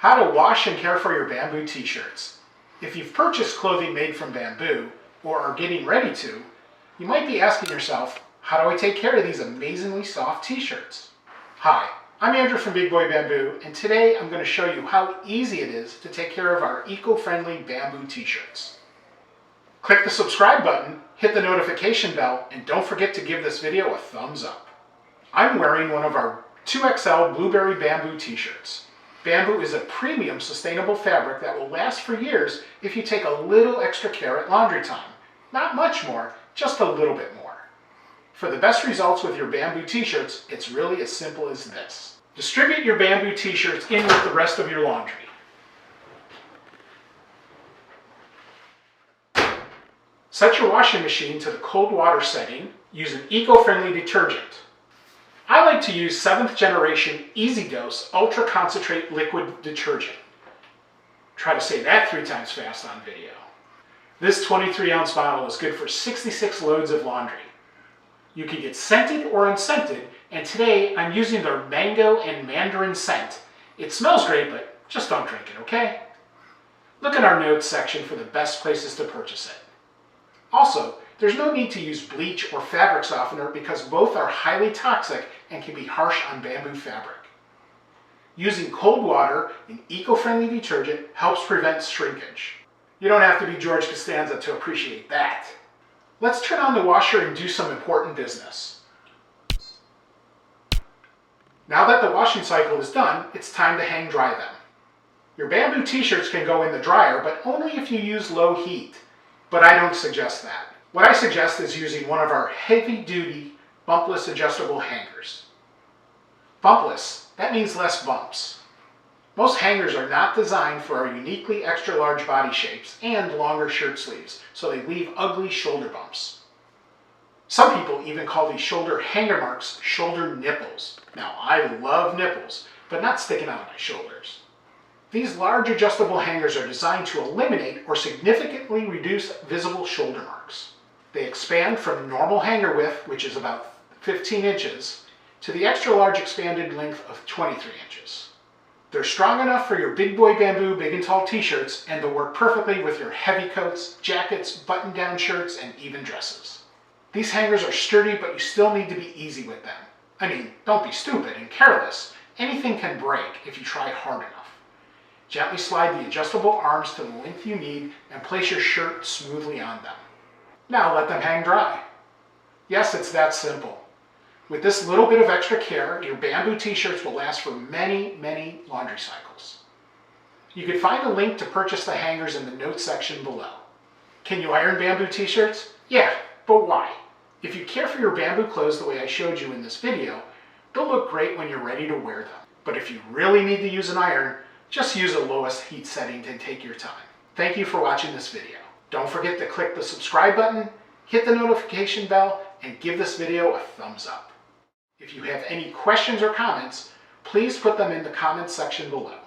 How to wash and care for your bamboo t-shirts. If you've purchased clothing made from bamboo, or are getting ready to, you might be asking yourself, how do I take care of these amazingly soft t-shirts? Hi, I'm Andrew from Big Boy Bamboo, and today I'm going to show you how easy it is to take care of our eco-friendly bamboo t-shirts. Click the subscribe button, hit the notification bell, and don't forget to give this video a thumbs up. I'm wearing one of our 2XL blueberry bamboo t-shirts. Bamboo is a premium sustainable fabric that will last for years if you take a little extra care at laundry time. Not much more, just a little bit more. For the best results with your bamboo t-shirts, it's really as simple as this. Distribute your bamboo t-shirts in with the rest of your laundry. Set your washing machine to the cold water setting. Use an eco-friendly detergent. I like to use 7th generation Easy Dose Ultra Concentrate Liquid Detergent. Try to say that 3 times fast on video. This 23-ounce bottle is good for 66 loads of laundry. You can get scented or unscented, and today I'm using their mango and mandarin scent. It smells great, but just don't drink it, okay? Look in our notes section for the best places to purchase it. Also, there's no need to use bleach or fabric softener because both are highly toxic and can be harsh on bamboo fabric. Using cold water and eco-friendly detergent helps prevent shrinkage. You don't have to be George Costanza to appreciate that. Let's turn on the washer and do some important business. Now that the washing cycle is done, it's time to hang dry them. Your bamboo t-shirts can go in the dryer, but only if you use low heat. But I don't suggest that. What I suggest is using one of our heavy-duty bumpless adjustable hangers. Bumpless, that means less bumps. Most hangers are not designed for our uniquely extra-large body shapes and longer shirt sleeves, so they leave ugly shoulder bumps. Some people even call these shoulder hanger marks shoulder nipples. Now, I love nipples, but not sticking out of my shoulders. These large adjustable hangers are designed to eliminate or significantly reduce visible shoulder marks. They expand from normal hanger width, which is about 15 inches, to the extra large expanded length of 23 inches. They're strong enough for your Big Boy Bamboo big and tall t-shirts, and they'll work perfectly with your heavy coats, jackets, button-down shirts, and even dresses. These hangers are sturdy, but you still need to be easy with them. I mean, don't be stupid and careless. Anything can break if you try hard enough. Gently slide the adjustable arms to the length you need and place your shirt smoothly on them. Now let them hang dry. Yes, it's that simple. With this little bit of extra care, your bamboo t-shirts will last for many, many laundry cycles. You can find a link to purchase the hangers in the notes section below. Can you iron bamboo t-shirts? Yeah, but why? If you care for your bamboo clothes the way I showed you in this video, they'll look great when you're ready to wear them. But if you really need to use an iron, just use the lowest heat setting and take your time. Thank you for watching this video. Don't forget to click the subscribe button, hit the notification bell, and give this video a thumbs up. If you have any questions or comments, please put them in the comments section below.